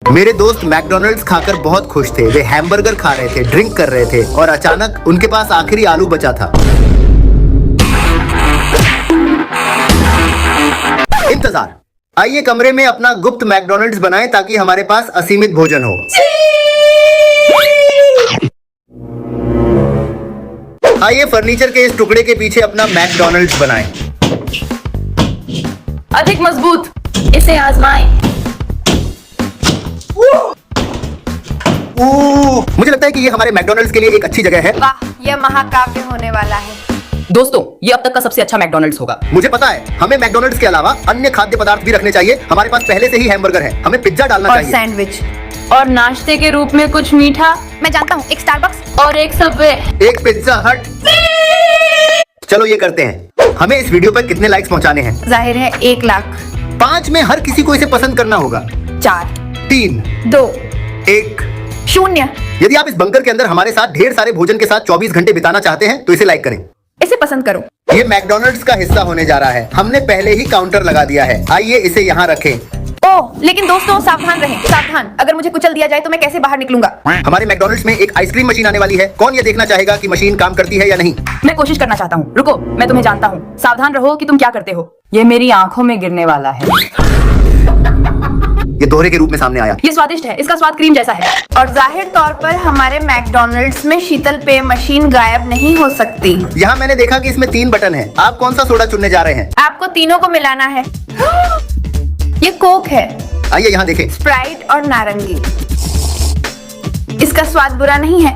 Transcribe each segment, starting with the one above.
मेरे दोस्त मैकडॉनल्ड्स खाकर बहुत खुश थे। वे हैमबर्गर खा रहे थे, ड्रिंक कर रहे थे और अचानक उनके पास आखिरी आलू बचा था। इंतजार। आइए कमरे में अपना गुप्त मैकडॉनल्ड्स बनाएं ताकि हमारे पास असीमित भोजन हो। आइए फर्नीचर के इस टुकड़े के पीछे अपना मैकडॉनल्ड्स बनाएं। अधिक मजबूत, इसे आजमाएं। मुझे लगता है कि ये हमारे मैकडॉनल्ड्स के लिए एक अच्छी जगह है। वाह, यह महाकाव्य होने वाला है। दोस्तों, ये अब तक का सबसे अच्छा मैकडॉनल्ड्स होगा। मुझे पता है, हमें मैकडॉनल्ड्स के अलावा अन्य खाद्य पदार्थ भी रखने चाहिए। हमारे पास पहले से ही हैमबर्गर है, हमें पिज्जा डालना और चाहिए। सैंडविच और नाश्ते के रूप में कुछ मीठा। मैं जानता हूँ, एक स्टारबक्स और एक सबवे। एक पिज्जा हट। चलो ये करते हैं। हमें इस वीडियो पर कितने लाइक्स पहुंचाने हैं? जाहिर है 1 लाख। 5 में हर किसी को इसे पसंद करना होगा। 4 3 2 1 0। यदि आप इस बंकर के अंदर हमारे साथ ढेर सारे भोजन के साथ 24 घंटे बिताना चाहते हैं तो इसे लाइक करें। इसे पसंद करो। ये मैकडॉनल्ड्स का हिस्सा होने जा रहा है। हमने पहले ही काउंटर लगा दिया है। आइए इसे यहाँ रखें। ओह, लेकिन दोस्तों सावधान रहें, सावधान। अगर मुझे कुचल दिया जाए तो मैं कैसे बाहर निकलूंगा? हमारे मैकडॉनल्ड्स में एक आइसक्रीम मशीन आने वाली है। कौन ये देखना चाहेगा कि मशीन काम करती है या नहीं? मैं कोशिश करना चाहता हूँ। रुको, मैं तुम्हें जानता हूँ। सावधान रहो कि तुम क्या करते हो। ये मेरी आंखों में गिरने वाला है। ये दोहरे के रूप में सामने आया। ये स्वादिष्ट है, इसका स्वाद क्रीम जैसा है। और जाहिर तौर पर हमारे मैकडॉनल्ड्स में शीतल पेय मशीन गायब नहीं हो सकती। यहाँ मैंने देखा कि इसमें 3 बटन हैं। आप कौन सा सोडा चुनने जा रहे हैं? आपको तीनों को मिलाना है। ये कोक है, आइए यहाँ देखें। स्प्राइट और नारंगी। इसका स्वाद बुरा नहीं है।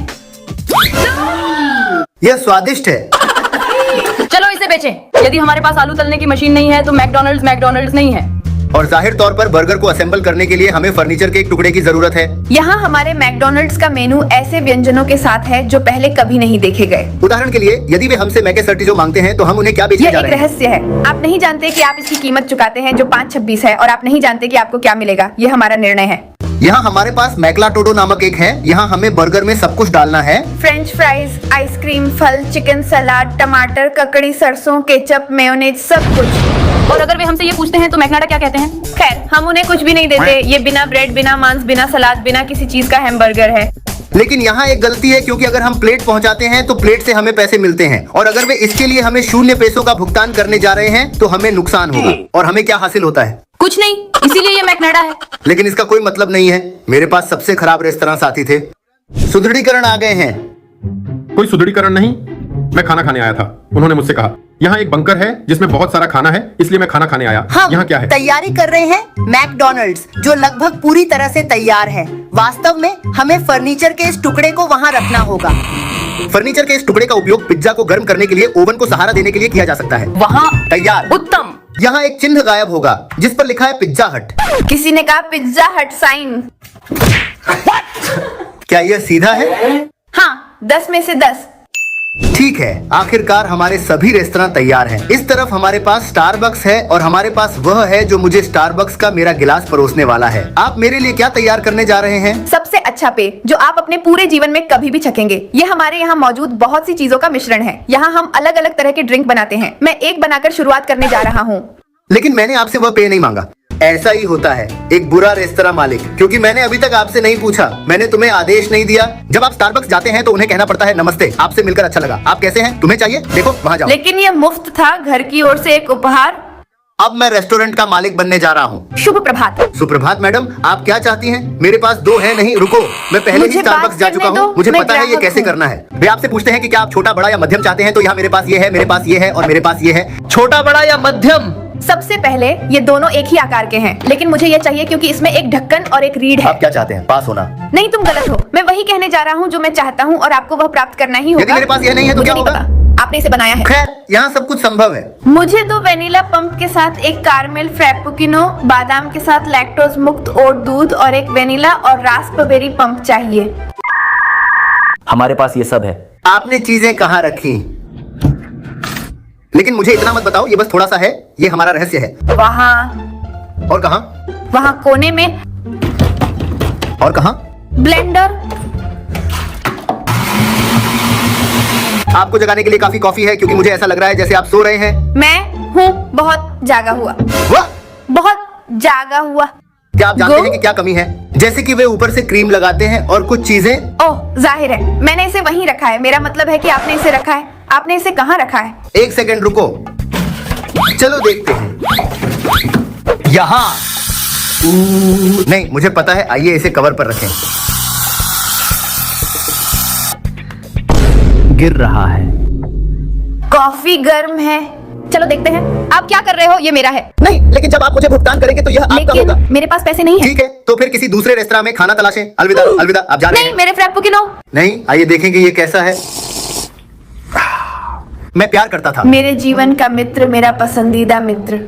यह स्वादिष्ट है। चलो इसे बेचें। यदि हमारे पास आलू तलने की मशीन नहीं है तो मैकडॉनल्ड्स नहीं है। और जाहिर तौर पर बर्गर को असेंबल करने के लिए हमें फर्नीचर के एक टुकड़े की जरूरत है। यहाँ हमारे मैकडॉनल्ड्स का मेनू ऐसे व्यंजनों के साथ है जो पहले कभी नहीं देखे गए। उदाहरण के लिए, यदि वे हमसे मैके सर्टिजो मांगते हैं तो हम उन्हें क्या बेचने यह जा एक रहे हैं? रहस्य है। आप नहीं जानते कि आप इसकी कीमत चुकाते हैं जो 5.26 है, और आप नहीं जानते कि आपको क्या मिलेगा। यह हमारा निर्णय है। यहाँ हमारे पास मैक्लाटोडो नामक एक है। यहाँ हमें बर्गर में सब कुछ डालना है। फ्रेंच फ्राइज, आइसक्रीम, फल, चिकन सलाद, टमाटर, ककड़ी, सरसों, केचप, मेयोनेज, सब कुछ। और अगर वे हमसे ये पूछते हैं तो मैकनाडा क्या कहते हैं? खैर, हम उन्हें कुछ भी नहीं देते। ये बिना ब्रेड, बिना मांस, बिना सलाद, बिना किसी चीज का हैमबर्गर है। लेकिन यहाँ एक गलती है, क्योंकि अगर हम प्लेट पहुँचाते हैं तो प्लेट से हमें पैसे मिलते हैं, और अगर वे इसके लिए हमें 0 पैसों का भुगतान करने जा रहे हैं तो हमें नुकसान होगा। और हमें क्या हासिल होता है? कुछ नहीं, इसीलिए ये मैकनाडा है। लेकिन इसका कोई मतलब नहीं है। मेरे पास सबसे खराब रेस्तरां साथी थे। सुदृढ़ीकरण आ गए हैं। कोई सुदृढ़ीकरण नहीं, मैं खाना खाने आया था। उन्होंने मुझसे कहा यहाँ एक बंकर है जिसमें बहुत सारा खाना है, इसलिए मैं खाना खाने आया। हम यहाँ क्या है? तैयारी कर रहे हैं मैकडॉनल्ड्स, जो लगभग पूरी तरह से तैयार है। वास्तव में हमें फर्नीचर के इस टुकड़े को वहाँ रखना होगा। फर्नीचर के इस टुकड़े का उपयोग पिज्जा को गर्म करने के लिए ओवन को सहारा देने के लिए किया जा सकता है। वहाँ तैयार। उत्तम। यहाँ एक चिन्ह गायब होगा जिस पर लिखा है पिज्जा हट। किसी ने कहा पिज्जा हट साइन। क्या यह सीधा है? हाँ, 10 में से 10। ठीक है, आखिरकार हमारे सभी रेस्तरां तैयार हैं। इस तरफ हमारे पास स्टारबक्स है और हमारे पास वह है जो मुझे स्टारबक्स का मेरा गिलास परोसने वाला है। आप मेरे लिए क्या तैयार करने जा रहे हैं? सबसे अच्छा पेय जो आप अपने पूरे जीवन में कभी भी चखेंगे। ये हमारे यहाँ मौजूद बहुत सी चीजों का मिश्रण है। यहाँ हम अलग अलग तरह के ड्रिंक बनाते हैं। मैं एक बनाकर शुरुआत करने जा रहा हूँ। लेकिन मैंने आपसे वह पेय नहीं मांगा। ऐसा ही होता है एक बुरा रेस्तरां मालिक, क्योंकि मैंने अभी तक आपसे नहीं पूछा। मैंने तुम्हें आदेश नहीं दिया। जब आप स्टारबक्स जाते हैं तो उन्हें कहना पड़ता है नमस्ते, आपसे मिलकर अच्छा लगा, आप कैसे हैं, तुम्हें चाहिए, देखो वहाँ जाओ। लेकिन ये मुफ्त था, घर की ओर से एक उपहार। अब मैं रेस्टोरेंट का मालिक बनने जा रहा हूँ। शुभ प्रभात। सुप्रभात मैडम, आप क्या चाहती हैं? मेरे पास 2 है। नहीं रुको, मैं पहले ही मुझे स्टारबक्स बात जा करने चुका हूँ। दो, मुझे मैं पता है ये ग्राहक कैसे हूँ। करना है। वे आपसे पूछते हैं कि क्या आप छोटा, बड़ा या मध्यम चाहते हैं, तो यहाँ मेरे पास ये है, मेरे पास ये है और मेरे पास ये है। छोटा, बड़ा या मध्यम? सबसे पहले ये दोनों एक ही आकार के हैं, लेकिन मुझे ये चाहिए क्योंकि इसमें एक ढक्कन और एक रीढ़ है। आप क्या चाहते हैं? पास होना? नहीं, तुम गलत हो। मैं वही कहने जा रहा हूँ जो मैं चाहता हूँ, और आपको वह प्राप्त करना ही होगा। यदि मेरे पास यह नहीं है तो मुझे क्या नहीं होगा? पता। आपने इसे बनाया है। खैर, यहाँ सब कुछ संभव है। मुझे तो वेनिला पंप के साथ एक कारमेल फ्रैपुचिनो, बादाम के साथ लैक्टोज मुक्त ओट दूध और एक वेनिला और रास्पबेरी पंप चाहिए। हमारे पास ये सब है। आपने चीजें कहाँ रखी? लेकिन मुझे इतना मत बताओ, ये बस थोड़ा सा है। ये हमारा रहस्य है। वहाँ और कहाँ? वहाँ कोने में। और कहाँ? ब्लेंडर। आपको जगाने के लिए काफी कॉफी है, क्योंकि मुझे ऐसा लग रहा है जैसे आप सो रहे हैं। मैं हूँ बहुत जागा हुआ। वाह! बहुत जागा हुआ। क्या आप जानते गो? हैं कि क्या कमी है? जैसे कि वे ऊपर से क्रीम लगाते हैं और कुछ चीजें। ओह जाहिर है, मैंने इसे वहीं रखा है। मेरा मतलब है कि आपने इसे रखा है। आपने इसे कहाँ रखा है? एक सेकंड रुको, चलो देखते हैं। यहाँ नहीं, मुझे पता है, आइए इसे कवर पर रखें। गिर रहा है। कॉफी गर्म है। चलो देखते हैं। आप क्या कर रहे हो? ये मेरा है। नहीं, लेकिन जब आप मुझे भुगतान करेंगे तो यह आपका लेकिन होगा। मेरे पास पैसे नहीं है। ठीक है, तो फिर किसी दूसरे रेस्तरां में खाना तलाशें। अलविदा, अलविदा, आप जा रहे नहीं, हैं? मेरे फ्रैप्पुकिनो। नहीं, आइए देखेंगे ये कैसा है। मैं प्यार करता था। मेरे जीवन का मित्र, मेरा पसंदीदा मित्र।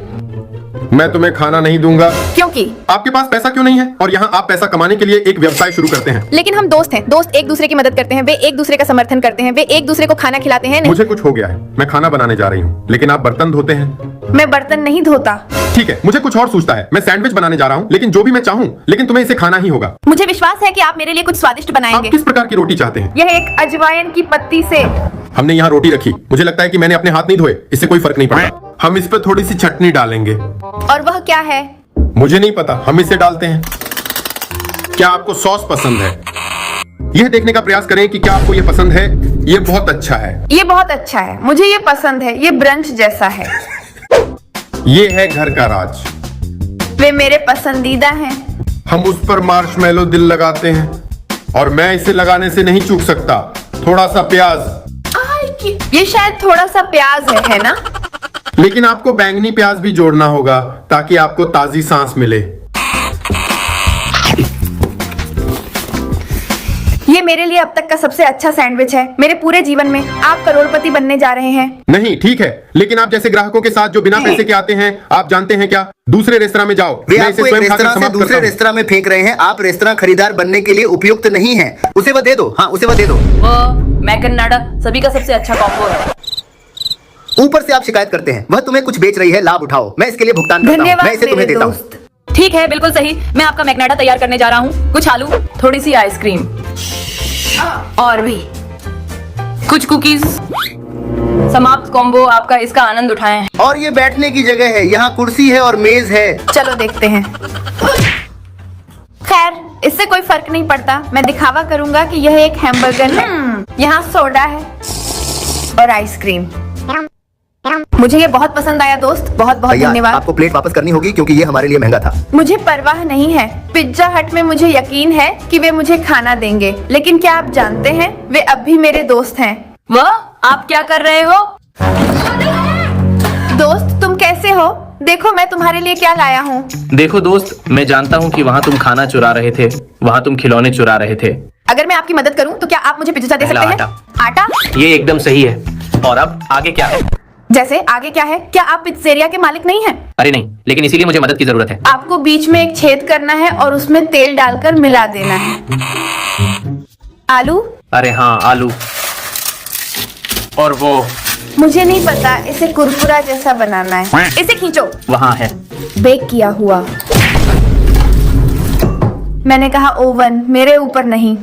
मैं तुम्हें खाना नहीं दूंगा। क्योंकि आपके पास पैसा क्यों नहीं है? और यहाँ आप पैसा कमाने के लिए एक व्यवसाय शुरू करते हैं। लेकिन हम दोस्त हैं। दोस्त एक दूसरे की मदद करते हैं। वे एक दूसरे का समर्थन करते हैं। वे एक दूसरे को खाना खिलाते हैं। नहीं, मुझे कुछ हो गया है, मैं खाना बनाने जा रही हूँ, लेकिन आप बर्तन धोते हैं। मैं बर्तन नहीं धोता। ठीक है, मुझे कुछ और सूझता है। मैं सैंडविच बनाने जा रहा हूँ, लेकिन जो भी मैं चाहूँ, लेकिन तुम्हें इसे खाना ही होगा। मुझे विश्वास है कि आप मेरे लिए कुछ स्वादिष्ट आप बनाएंगे। किस प्रकार की रोटी चाहते हैं? यह एक अजवाइन की पत्ती से। हमने यहाँ रोटी रखी, मुझे लगता है कि मैंने अपने हाथ नहीं धोए, इससे कोई फर्क नहीं पड़ता। हम इस पर थोड़ी सी चटनी डालेंगे। और वह क्या है? मुझे नहीं पता, हम इसे डालते हैं। क्या आपको सॉस पसंद है? यह देखने का प्रयास करें कि क्या आपको यह पसंद है। यह बहुत अच्छा है। ये बहुत अच्छा है। मुझे ये पसंद है। ये ब्रंच जैसा है। ये है घर का राज। वे मेरे पसंदीदा हैं। हम उस पर मार्शमैलो दिल लगाते हैं, और मैं इसे लगाने से नहीं चूक सकता। थोड़ा सा प्याज। ये शायद थोड़ा सा प्याज है ना? लेकिन आपको बैंगनी प्याज भी जोड़ना होगा ताकि आपको ताजी सांस मिले। ये मेरे लिए अब तक का सबसे अच्छा सैंडविच है मेरे पूरे जीवन में। आप करोड़पति बनने जा रहे हैं। नहीं, ठीक है, लेकिन आप जैसे ग्राहकों के साथ जो बिना पैसे के आते हैं, आप जानते हैं क्या? दूसरे रेस्तरां में जाओ। वे मैं इसे आपको एक स्वयं खाकर रेस्तरां से समाप्त दूसरे करता हूं। रेस्तरां में फेंक रहे हैं। आप रेस्तरां खरीदार बनने के लिए उपयुक्त नहीं हैं। उसे वह दे दो। हाँ, उसे वह दे दो। वो मैकनाडा सभी का सबसे अच्छा कॉम्बो है। ऊपर से आप शिकायत करते हैं। वह तुम्हें कुछ बेच रही है, लाभ उठाओ। मैं इसके लिए भुगतान करता हूँ। धन्यवाद मैं इसे तुम्हें मेरे देता हूँ। दोस्त। ठीक है, बिल्कुल सही। मैं आपका मैकनाडा तैयार करने जा रहा हूँ। कुछ आलू, थोड़ी सी आइसक्रीम और भी कुछ कुकीज। समाप्त कॉम्बो आपका, इसका आनंद उठाएं। और ये बैठने की जगह है। यहाँ कुर्सी है और मेज है। चलो देखते हैं। खैर, इससे कोई फर्क नहीं पड़ता। मैं दिखावा करूंगा कि यह एक हैमबर्गर है। यहाँ सोडा है और आइसक्रीम। मुझे ये बहुत पसंद आया दोस्त। बहुत बहुत भैया, धन्यवाद। आपको प्लेट वापस करनी होगी क्योंकि ये हमारे लिए महंगा था। मुझे परवाह नहीं है। पिज्जा हट में मुझे यकीन है कि वे मुझे खाना देंगे। लेकिन क्या आप जानते हैं, वे अब भी मेरे दोस्त हैं। वह आप क्या कर रहे हो? दोस्त, तुम कैसे हो? देखो मैं तुम्हारे लिए क्या लाया हूँ। देखो दोस्त, मैं जानता हूँ कि वहाँ तुम खाना चुरा रहे थे, वहाँ तुम खिलौने चुरा रहे थे। अगर मैं आपकी मदद करूँ तो क्या आप मुझे पिज्जा दे पहला सकते हैं? आटा? ये एकदम सही है। और अब आगे क्या है? जैसे आगे क्या है? क्या आप पिज्जेरिया के मालिक नहीं हैं? अरे नहीं, लेकिन इसीलिए मुझे मदद की जरूरत है। आपको बीच में एक छेद करना है और उसमें तेल डालकर मिला देना है। आलू? अरे हाँ, आलू। और वो मुझे नहीं पता, इसे कुरकुरा जैसा बनाना है। इसे खींचो। वहाँ है। बेक किया हुआ। मैंने कहा ओवन, मेरे ऊपर नहीं।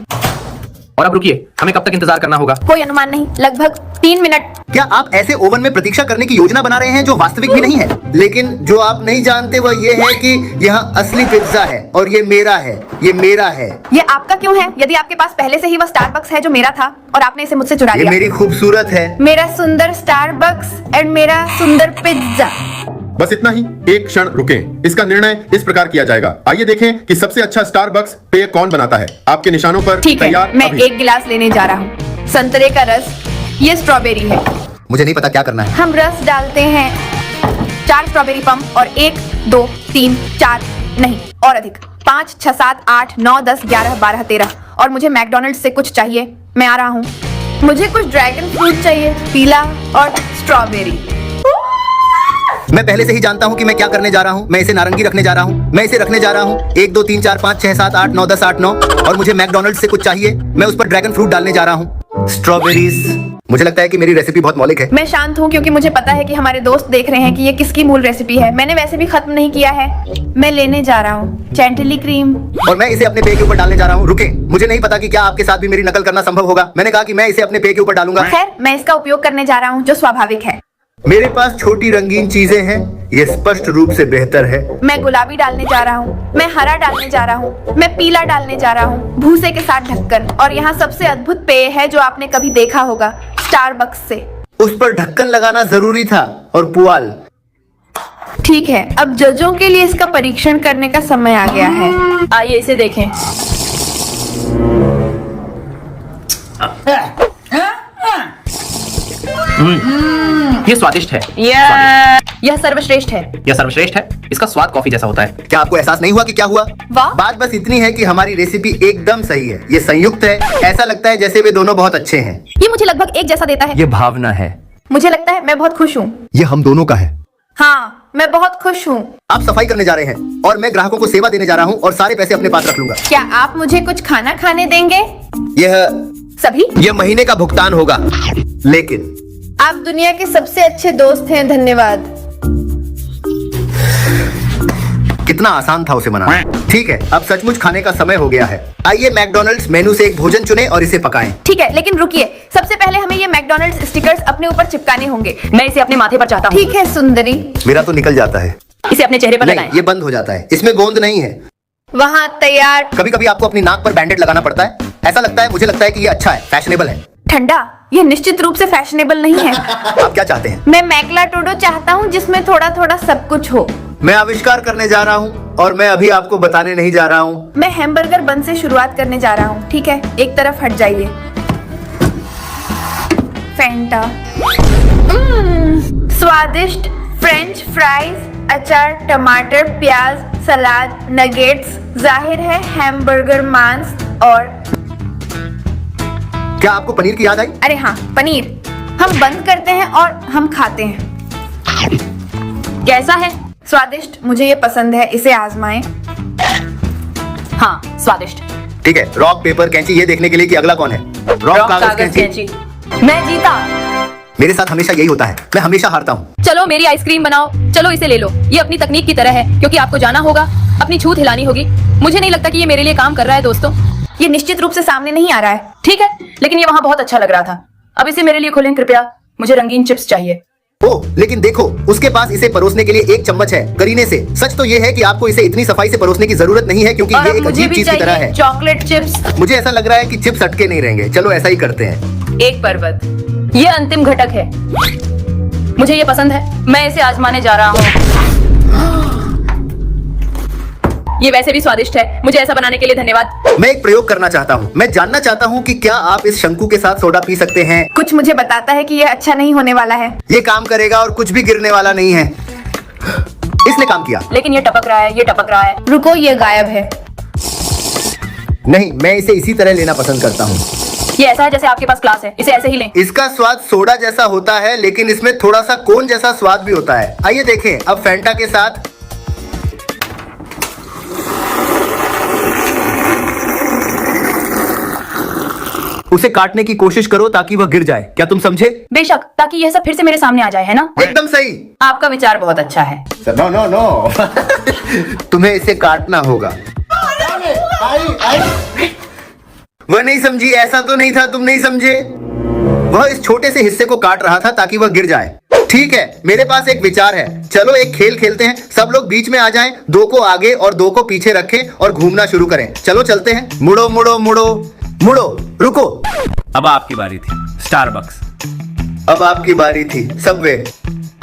और अब रुकिए, हमें कब तक इंतजार करना होगा? कोई अनुमान नहीं, लगभग 3 मिनट। क्या आप ऐसे ओवन में प्रतीक्षा करने की योजना बना रहे हैं जो वास्तविक भी नहीं है? लेकिन जो आप नहीं जानते वह ये है कि यहाँ असली पिज्जा है और ये मेरा है। ये मेरा है। ये आपका क्यों है? यदि आपके पास पहले से ही वह स्टारबक्स है जो मेरा था और आपने इसे मुझसे चुरा ये लिया। मेरी खूबसूरत है। मेरा सुंदर स्टारबक्स एंड मेरा सुंदर पिज्जा। बस इतना ही। एक क्षण रुकें। इसका निर्णय इस प्रकार किया जाएगा। आइए देखें कि सबसे अच्छा स्टारबक्स पेय कौन बनाता है। आपके निशानों पर ठीक तैयार है, मैं अभी। एक गिलास लेने जा रहा हूँ। संतरे का रस, ये स्ट्रॉबेरी है। मुझे नहीं पता क्या करना है। हम रस डालते हैं। 4 स्ट्रॉबेरी पंप और 1 2 3 4 नहीं और अधिक 5 6 7 8 9 10 11 12 13 और मुझे मैकडॉनल्ड्स से कुछ चाहिए। मैं आ रहा हूँ। मुझे कुछ ड्रैगन फ्रूट चाहिए, पीला और स्ट्रॉबेरी। मैं पहले से ही जानता हूँ कि मैं क्या करने जा रहा हूँ। मैं इसे नारंगी रखने जा रहा हूँ। मैं इसे रखने जा रहा हूँ। 1 2 3 4 5 6 7 8 9 10 8 9 और मुझे मैकडॉनल्ड्स से कुछ चाहिए। मैं उस पर ड्रैगन फ्रूट डालने जा रहा हूँ। स्ट्रॉबेरीज। मुझे लगता है कि मेरी रेसिपी बहुत मौलिक है। मैं शांत हूँ क्योंकि मुझे पता है कि हमारे दोस्त देख रहे हैं कि ये किसकी मूल रेसिपी है। मैंने वैसे भी खत्म नहीं किया है। मैं लेने जा रहा हूँ चैंटिली क्रीम। और मैं इसे अपने पेय के ऊपर डालने जा रहा हूँ। रुके, मुझे नहीं पता कि क्या आपके साथ भी मेरी नकल करना संभव होगा। मैंने कहा कि मैं इसे अपने पेय के ऊपर डालूंगा। खैर, मैं इसका उपयोग करने जा रहा हूँ जो स्वाभाविक है। मेरे पास छोटी रंगीन चीजें हैं। ये स्पष्ट रूप से बेहतर है। मैं गुलाबी डालने जा रहा हूँ, मैं हरा डालने जा रहा हूँ, मैं पीला डालने जा रहा हूँ, भूसे के साथ ढक्कन। और यहाँ सबसे अद्भुत पेय है जो आपने कभी देखा होगा, स्टारबक्स से। उस पर ढक्कन लगाना जरूरी था। और पुआल। ठीक है, अब जजों के लिए इसका परीक्षण करने का समय आ गया है। आइए इसे देखें। ये स्वादिष्ट है। यह सर्वश्रेष्ठ है। यह सर्वश्रेष्ठ है। इसका स्वाद कॉफी जैसा होता है। क्या आपको एहसास नहीं हुआ कि क्या हुआ? वाह। बात बस इतनी है कि हमारी रेसिपी एकदम सही है। ये संयुक्त है। ऐसा लगता है जैसे वे दोनों बहुत अच्छे हैं। ये मुझे लगभग एक जैसा देता है। ये भावना है। मुझे लगता है मैं बहुत खुश हूँ। ये हम दोनों का है। हाँ, मैं बहुत खुश हूँ। आप सफाई करने जा रहे हैं और मैं ग्राहकों को सेवा देने जा रहा हूँ और सारे पैसे अपने पास रख लूंगा। क्या आप मुझे कुछ खाना खाने देंगे? यह सभी? यह महीने का भुगतान होगा। लेकिन आप दुनिया के सबसे अच्छे दोस्त हैं, धन्यवाद। कितना आसान था उसे मनाना। ठीक है, अब सचमुच खाने का समय हो गया है। आइए मैकडॉनल्ड्स मेनू से एक भोजन चुनें और इसे पकाएं। ठीक है, लेकिन रुकिए, सबसे पहले हमें ये मैकडॉनल्ड्स स्टिकर्स अपने ऊपर चिपकाने होंगे। मैं इसे अपने माथे पर चाहता हूँ। ठीक है सुंदरी। मेरा तो निकल जाता है। इसे अपने चेहरे पर नहीं, लगाएं। ये बंद हो जाता है। इसमें गोंद नहीं है। वहाँ तैयार। कभी कभी आपको अपनी नाक पर बैंडेड लगाना पड़ता है। ऐसा लगता है, मुझे लगता है कि ये अच्छा है, फैशनेबल है। ठंडा, ये निश्चित रूप से फैशनेबल नहीं है। आप क्या चाहते हैं? मैं मैक्लाटोडो चाहता हूँ जिसमें थोड़ा थोड़ा सब कुछ हो। मैं आविष्कार करने जा रहा हूँ और मैं अभी आपको बताने नहीं जा रहा हूँ। मैं हैमबर्गर बन से शुरुआत करने जा रहा हूँ। ठीक है, एक तरफ हट जाइए। फैंटा। स्वादिष्ट फ्रेंच फ्राइज, अचार, टमाटर, प्याज, सलाद, नगेट्स, जाहिर है हैमबर्गर मांस। और क्या आपको पनीर की याद आई? अरे हाँ, पनीर। हम बंद करते हैं और हम खाते हैं। कैसा है? स्वादिष्ट, मुझे ये पसंद है, इसे आजमाएं। हाँ, स्वादिष्ट। ठीक है, रॉक पेपर कैंची ये देखने के लिए कि अगला कौन है। रॉक कागज कैंची। मैं जीता। मेरे साथ हमेशा यही होता है, मैं हमेशा हारता हूँ। चलो मेरी आइसक्रीम बनाओ। चलो इसे ले लो। ये अपनी तकनीक की तरह है क्योंकि आपको जाना होगा, अपनी छूत हिलानी होगी। मुझे नहीं लगता कि ये मेरे लिए काम कर रहा है दोस्तों। ये निश्चित रूप से सामने नहीं आ रहा है। ठीक है, लेकिन ये वहाँ बहुत अच्छा लग रहा था। अब इसे मेरे लिए खोलें कृपया। मुझे रंगीन चिप्स चाहिए। ओह, लेकिन देखो, उसके पास इसे परोसने के लिए एक चम्मच है, करीने से। सच तो ये है कि आपको इसे इतनी सफाई से परोसने की जरूरत नहीं है क्योंकि और ये अब एक मुझे अजीब भी चीज की तरह चाहिए है। Chocolate chips. मुझे ऐसा लग रहा है कि चिप्स अटके नहीं रहेंगे। चलो ऐसा ही करते हैं। एक पर्वत। ये अंतिम घटक है। मुझे ये पसंद है। मैं इसे आजमाने जा रहा हूँ। ये वैसे भी स्वादिष्ट है। मुझे ऐसा बनाने के लिए धन्यवाद। मैं एक प्रयोग करना चाहता हूँ। मैं जानना चाहता हूँ कि क्या आप इस शंकु के साथ सोडा पी सकते हैं। कुछ मुझे बताता है कि यह अच्छा नहीं होने वाला है। ये काम करेगा और कुछ भी गिरने वाला नहीं है। इसने काम किया। लेकिन ये टपक रहा है, ये टपक रहा है। रुको, ये गायब है। नहीं, मैं इसे इसी तरह लेना पसंद करता हूँ। ये ऐसा है जैसे आपके पास क्लास है। इसे ऐसे ही लें। इसका स्वाद सोडा जैसा होता है, लेकिन इसमें थोड़ा सा कोन जैसा स्वाद भी होता है। आइए देखें अब फैंटा के साथ। उसे काटने की कोशिश करो ताकि वह गिर जाए। क्या तुम समझे? बेशक, ताकि यह सब फिर से मेरे सामने आ जाए, है ना? एकदम सही। आपका विचार बहुत अच्छा है। नो नो नो तुम्हें इसे काटना होगा। वह नहीं समझी। ऐसा तो नहीं था, तुम नहीं समझे। वह इस छोटे से हिस्से को काट रहा था ताकि वह गिर जाए। ठीक है, मेरे पास एक विचार है। चलो एक खेल खेलते हैं। सब लोग बीच में आ जाएं, दो को आगे और दो को पीछे रखें और घूमना शुरू करें। चलो चलते हैं। मुड़ो मुड़ो मुड़ो मुड़ो। रुको, अब आपकी बारी थी। स्टारबक्स। अब आपकी बारी थी। सबवे।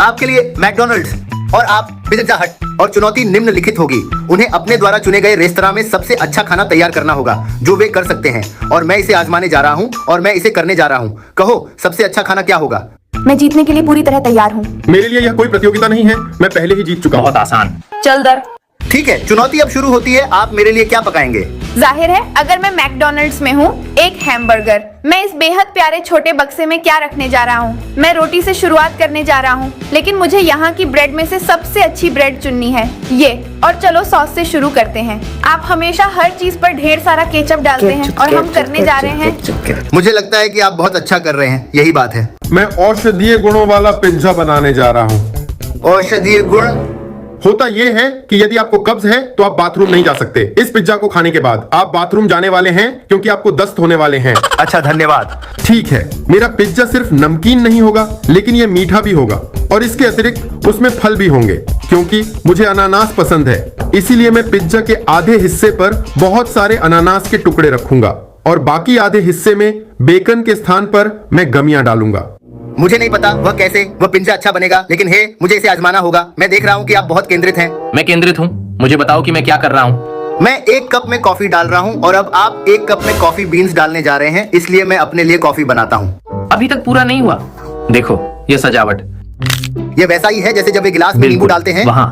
आपके लिए मैकडॉनल्ड्स और आप पिज़्ज़ा हट। और चुनौती निम्नलिखित होगी। उन्हें अपने द्वारा चुने गए रेस्तरां में सबसे अच्छा खाना तैयार करना होगा जो वे कर सकते हैं। और मैं इसे आजमाने जा रहा हूँ और मैं इसे करने जा रहा हूँ। कहो, सबसे अच्छा खाना क्या होगा? मैं जीतने के लिए पूरी तरह तैयार हूँ। मेरे लिए यह कोई प्रतियोगिता नहीं है, मैं पहले ही जीत चुका हूँ। बहुत आसान। चल दर। ठीक है, चुनौती अब शुरू होती है। आप मेरे लिए क्या पकाएंगे? जाहिर है, अगर मैं मैकडॉनल्ड्स में हूँ, एक हैमबर्गर। मैं इस बेहद प्यारे छोटे बक्से में क्या रखने जा रहा हूँ? मैं रोटी से शुरुआत करने जा रहा हूँ, लेकिन मुझे यहाँ की ब्रेड में से सबसे अच्छी ब्रेड चुननी है। ये। और चलो सॉस से शुरू करते हैं। आप हमेशा हर चीज पर ढेर सारा केचप डालते हैं और हम करने जा रहे हैं। मुझे लगता है कि आप बहुत अच्छा कर रहे हैं। यही बात है। मैं औषधीय गुणों वाला पिज्जा बनाने जा रहा हूँ। औषधीय गुण। होता यह है कि यदि आपको कब्ज है तो आप बाथरूम नहीं जा सकते। इस पिज्जा को खाने के बाद आप बाथरूम जाने वाले हैं क्योंकि आपको दस्त होने वाले हैं। अच्छा, धन्यवाद। ठीक है, मेरा पिज्जा सिर्फ नमकीन नहीं होगा, लेकिन यह मीठा भी होगा और इसके अतिरिक्त उसमें फल भी होंगे। क्योंकि मुझे अनानास पसंद है, इसीलिए मैं पिज्जा के आधे हिस्से पर बहुत सारे अनानास के टुकड़े रखूंगा और बाकी आधे हिस्से में बेकन के स्थान पर मैं गमियां डालूंगा। मुझे नहीं पता वह कैसे वह पिज्जा अच्छा बनेगा, लेकिन हे मुझे इसे आजमाना होगा। मैं देख रहा हूँ कि आप बहुत केंद्रित हैं। मैं केंद्रित हूँ, मुझे बताओ कि मैं क्या कर रहा हूँ। मैं 1 कप में कॉफी डाल रहा हूँ और अब आप 1 कप में कॉफी बीन्स डालने जा रहे हैं, इसलिए मैं अपने लिए कॉफी बनाता हूँ। अभी तक पूरा नहीं हुआ। देखो ये सजावट, ये वैसा ही है जैसे जब एक गिलास में नींबू डालते हैं। वहाँ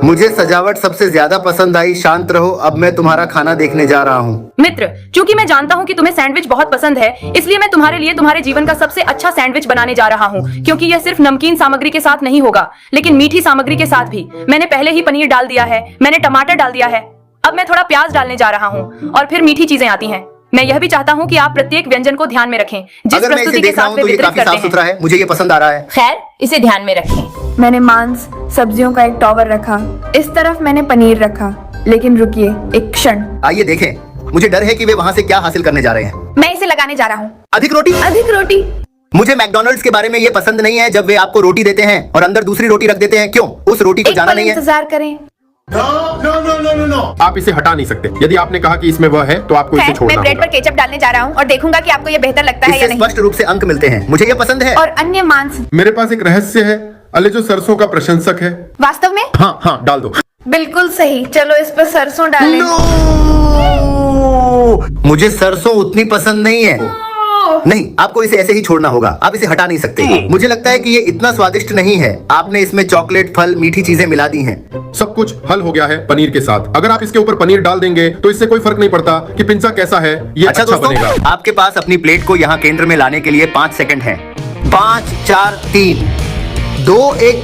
मुझे सजावट सबसे ज्यादा पसंद आई। शांत रहो, अब मैं तुम्हारा खाना देखने जा रहा हूँ। मित्र, चूंकि मैं जानता हूँ कि तुम्हें सैंडविच बहुत पसंद है, इसलिए मैं तुम्हारे लिए तुम्हारे जीवन का सबसे अच्छा सैंडविच बनाने जा रहा हूँ। क्योंकि यह सिर्फ नमकीन सामग्री के साथ नहीं होगा, लेकिन मीठी सामग्री के साथ भी। मैंने पहले ही पनीर डाल दिया है, मैंने टमाटर डाल दिया है, अब मैं थोड़ा प्याज डालने जा रहा हूँ और फिर मीठी चीजें आती हैं। मैं यह भी चाहता हूँ कि आप प्रत्येक व्यंजन को ध्यान में रखें जिस अगर मैं इसे प्रस्तुति के देख रहा साथ हूँ वे तो ये वितरित काफी साफ करते सुथरा हैं। है, मुझे ये पसंद आ रहा है। खैर, इसे ध्यान में रखें। मैंने मांस सब्जियों का एक टॉवर रखा, इस तरफ मैंने पनीर रखा। लेकिन रुकिए एक क्षण, आइए देखें। मुझे डर है कि वे वहाँ से क्या हासिल करने जा रहे हैं। मैं इसे लगाने जा रहा हूँ। अधिक रोटी। अधिक रोटी। मुझे मैकडॉनल्ड्स के बारे में ये पसंद नहीं है जब वे आपको रोटी देते हैं और अंदर दूसरी रोटी रख देते हैं। क्यों? उस रोटी को एक जाना पल नहीं है। इंतजार करें। आप इसे हटा नहीं सकते। यदि आपने कहा कि इसमें वह है तो आपको इसे खैर, छोड़ना मैं ब्रेड होगा। पर केचप डालने जा रहा हूँ और देखूंगा कि आपको ये बेहतर लगता है या इससे नहीं। स्पष्ट रूप से अंक मिलते हैं। मुझे ये पसंद है। और अन्य मांस मेरे पास एक रहस्य है। अलेजो सरसों का प्रशंसक है। वास्तव में हाँ हाँ, डाल दो। बिल्कुल सही। चलो इस पर सरसों डालें। मुझे सरसों उतनी पसंद नहीं है। नहीं, आपको इसे ऐसे ही छोड़ना होगा। आप इसे हटा नहीं सकते। मुझे लगता है कि ये इतना स्वादिष्ट नहीं है। आपने इसमें चॉकलेट, फल, मीठी चीजें मिला दी हैं। सब कुछ हल हो गया है पनीर के साथ। अगर आप इसके ऊपर पनीर डाल देंगे तो इससे कोई फर्क नहीं पड़ता कि पिज्जा कैसा है, ये अच्छा दोस्तों, बनेगा। आपके पास अपनी प्लेट को यहाँ केंद्र में लाने के लिए 5 सेकंड है। 5, 4, 3, 2, 1।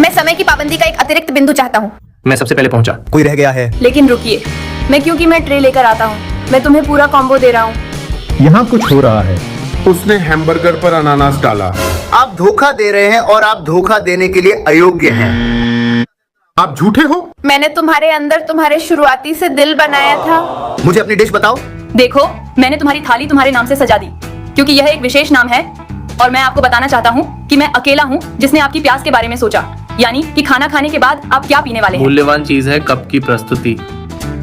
मैं समय की पाबंदी का एक अतिरिक्त बिंदु चाहता हूँ। मैं सबसे पहले पहुंचा। कोई रह गया है? लेकिन रुकिए, क्योंकि मैं ट्रे लेकर आता हूँ, मैं तुम्हें पूरा कॉम्बो दे रहा हूँ। यहाँ कुछ हो रहा है। उसने हैमबर्गर पर अनानास डाला। आप धोखा दे रहे हैं और आप धोखा देने के लिए अयोग्य हैं। आप झूठे हो। मैंने तुम्हारे अंदर तुम्हारे शुरुआती से दिल बनाया था। मुझे अपनी डिश बताओ। देखो, मैंने तुम्हारी थाली तुम्हारे नाम से सजा दी, क्योंकि यह एक विशेष नाम है और मैं आपको बताना चाहता हूँ कि मैं अकेला हूँ जिसने आपकी प्यास के बारे में सोचा, यानी कि खाना खाने के बाद आप क्या पीने वाले हैं। मूल्यवान चीज है कप की प्रस्तुति।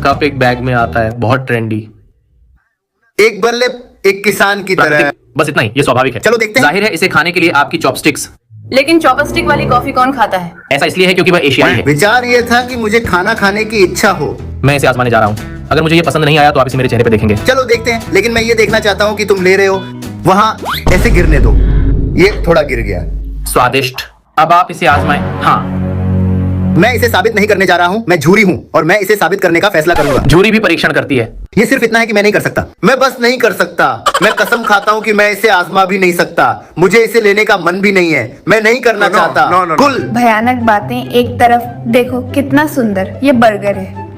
कप एक बैग में आता है, बहुत ट्रेंडी। एक बल्ले एक किसान की तरह। बस इतना ही, ये स्वाभाविक है। चलो देखते हैं। जाहिर है इसे खाने के लिए आपकी चॉपस्टिक्स। लेकिन चॉपस्टिक वाली कॉफी कौन खाता है? ऐसा इसलिए है क्योंकि वह एशियाई है। विचार ये था कि मुझे खाना खाने की इच्छा हो। मैं इसे आजमाने जा रहा हूँ। अगर मुझे ये पसंद नहीं आया तो आप इसे मेरे चेहरे पे देखेंगे। चलो देखते हैं, लेकिन मैं ये देखना चाहता हूँ कि तुम ले रहे हो। वहाँ ऐसे गिरने दो। ये थोड़ा गिर गया। स्वादिष्ट। अब आप इसे आजमाएं। हाँ, मैं इसे साबित नहीं करने जा रहा हूँ। मैं झूरी हूँ और मैं इसे साबित करने का फैसला करूंगा। जूरी भी परीक्षण करती है। ये सिर्फ इतना है कि मैं नहीं कर सकता। मैं बस नहीं कर सकता। मैं कसम खाता हूँ कि मैं इसे आजमा भी नहीं सकता। मुझे इसे लेने का मन भी नहीं है। मैं नहीं करना चाहता। कुल भयानक बातें एक तरफ, देखो कितना सुंदर ये बर्गर है।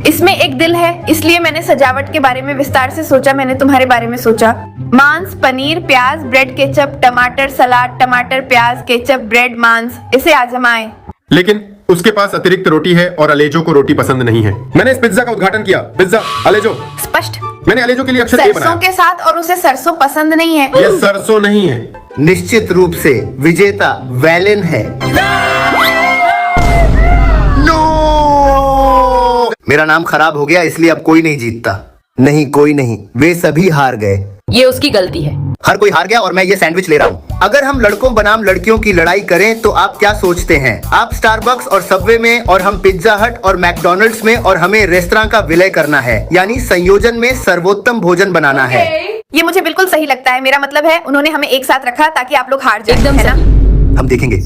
इसमें एक दिल है, इसलिए मैंने सजावट के बारे में विस्तार से सोचा। मैंने तुम्हारे बारे में सोचा। मांस, पनीर, प्याज, ब्रेड, केचप, टमाटर, सलाद, टमाटर, प्याज, केचप, ब्रेड, मांस। इसे आजमाएं। लेकिन उसके पास अतिरिक्त रोटी है और अलेजो को रोटी पसंद नहीं है। मैंने इस पिज्जा का उद्घाटन किया। पिज्जा अलेजो। स्पष्ट। मैंने अलेजो के लिए अक्षर ए सरसों बनाया। के साथ, और उसे सरसों पसंद नहीं है। यह सरसों नहीं है। निश्चित रूप से विजेता वैलेन है। नो! मेरा नाम खराब हो गया, इसलिए अब कोई नहीं जीतता। नहीं, कोई नहीं। वे सभी हार गए। ये उसकी गलती है। हर कोई हार गया और मैं ये सैंडविच ले रहा हूँ। अगर हम लड़कों बनाम लड़कियों की लड़ाई करें तो आप क्या सोचते हैं? आप स्टारबक्स और सबवे में और हम पिज्जा हट और मैकडॉनल्ड्स में, और हमें रेस्तरां का विलय करना है, यानी संयोजन में सर्वोत्तम भोजन बनाना है। ये मुझे बिल्कुल सही लगता है। मेरा मतलब है उन्होंने हमें एक साथ रखा ताकि आप लोग हार जाएं, एकदम है ना? हम देखेंगे।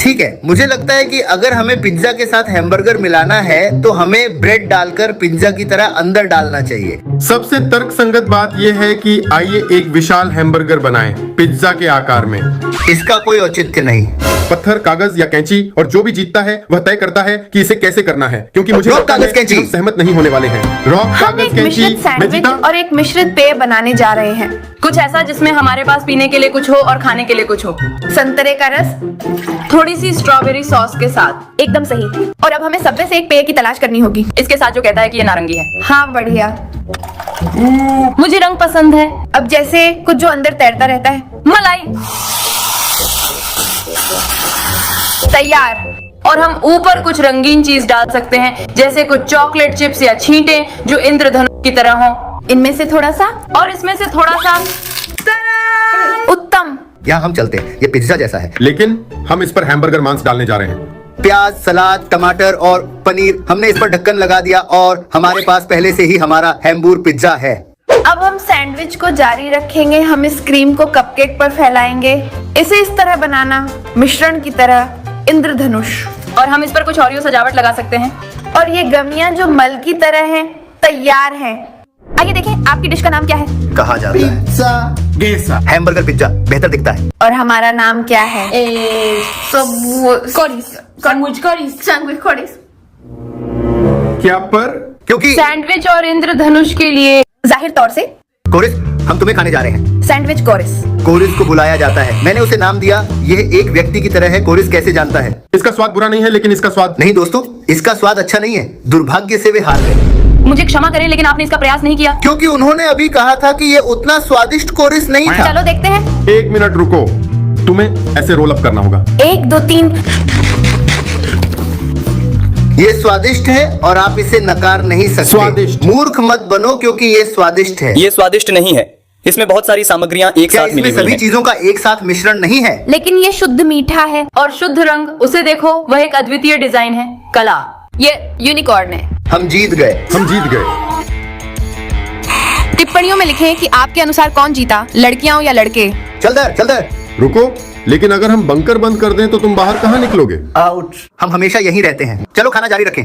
ठीक है, मुझे लगता है कि अगर हमें पिज्जा के साथ हैमबर्गर मिलाना है तो हमें ब्रेड डालकर पिज्जा की तरह अंदर डालना चाहिए। सबसे तर्कसंगत बात यह है कि आइए एक विशाल हैमबर्गर बनाएं पिज्जा के आकार में। इसका कोई औचित्य नहीं। पत्थर, कागज या कैंची, और जो भी जीतता है वह तय करता है कि इसे कैसे करना है, क्योंकि मुझे रॉक, लगता है कागज, कैंची। कि हम सहमत नहीं होने वाले हैं। रॉक, हम कागज, एक कैंची। मिश्रित मैं सैंडविच जीता। और एक मिश्रित पेय बनाने जा रहे हैं। कुछ ऐसा जिसमें हमारे पास पीने के लिए कुछ हो और खाने के लिए कुछ हो। संतरे का रस, थोड़ी सी स्ट्रॉबेरी सॉस के साथ। एकदम सही। और अब हमें सबवे से एक पेय की तलाश करनी होगी। इसके साथ जो कहता है कि ये नारंगी है। हाँ, बढ़िया। मुझे रंग पसंद है। अब जैसे कुछ जो अंदर तैरता रहता है। मलाई। तैयार। और हम ऊपर कुछ रंगीन चीज डाल सकते हैं, जैसे कुछ चॉकलेट चिप्स या छींटे जो इंद्रधनुष की तरह हो। इनमें से थोड़ा सा और इसमें से थोड़ा सा। उत्तम। यहाँ हम चलते हैं, ये पिज्जा जैसा है। लेकिन हम इस पर हैमबर्गर मांस डालने जा रहे हैं। प्याज, सलाद, टमाटर और पनीर, हमने इस पर ढक्कन लगा दिया और हमारे पास पहले से ही हमारा हैम्बूर पिज्जा है। अब हम सैंडविच को जारी रखेंगे। हम इस क्रीम को कपकेक पर फैलाएंगे। इसे इस तरह बनाना, मिश्रण की तरह इंद्रधनुष। और हम इस पर कुछ ओरियो सजावट लगा सकते हैं। और ये गमियां जो मल की तरह हैं, तैयार हैं। आइए देखें आपकी डिश का नाम क्या है। कहा जाता है हैमबर्गर पिज्जा बेहतर दिखता है। और हमारा नाम क्या है। क्या पर? क्योंकि सैंडविच और इंद्रधनुष के लिए जाहिर तौर से कोरिस, हम तुम्हें खाने जा रहे हैं। सैंडविच कोरिस। कोरिस को बुलाया जाता है, मैंने उसे नाम दिया। यह एक व्यक्ति की तरह है। कोरिस कैसे जानता है? इसका स्वाद बुरा नहीं है, लेकिन इसका स्वाद नहीं दोस्तों, इसका स्वाद अच्छा नहीं है। दुर्भाग्य से वे हार गए। मुझे क्षमा करें, लेकिन आपने इसका प्रयास नहीं किया। क्योंकि उन्होंने अभी कहा था कि ये उतना स्वादिष्ट कोरिस नहीं था। चलो देखते हैं। 1 मिनट रुको, तुम्हें ऐसे रोल अप करना होगा। 1 2 3। ये स्वादिष्ट है और आप इसे नकार नहीं सकते। स्वादिष्ट। मूर्ख मत बनो, क्योंकि ये स्वादिष्ट है। ये स्वादिष्ट नहीं है। इसमें बहुत सारी सामग्रियां एक क्या साथ इसमें मिली हुई सभी हैं। चीजों का एक साथ मिश्रण नहीं है? लेकिन ये शुद्ध मीठा है। और शुद्ध रंग, उसे देखो, वह एक अद्वितीय डिजाइन है। कला। ये यूनिकॉर्न है। हम जीत गए। हम जीत गए। टिप्पणियों में लिखें कि आपके अनुसार कौन जीता, लड़कियां हो या लड़के। चल दर, चल दर। रुको, लेकिन अगर हम बंकर बंद कर दें तो तुम बाहर कहाँ निकलोगे? आउट। हम हमेशा यहीं रहते हैं। चलो खाना जारी रखें।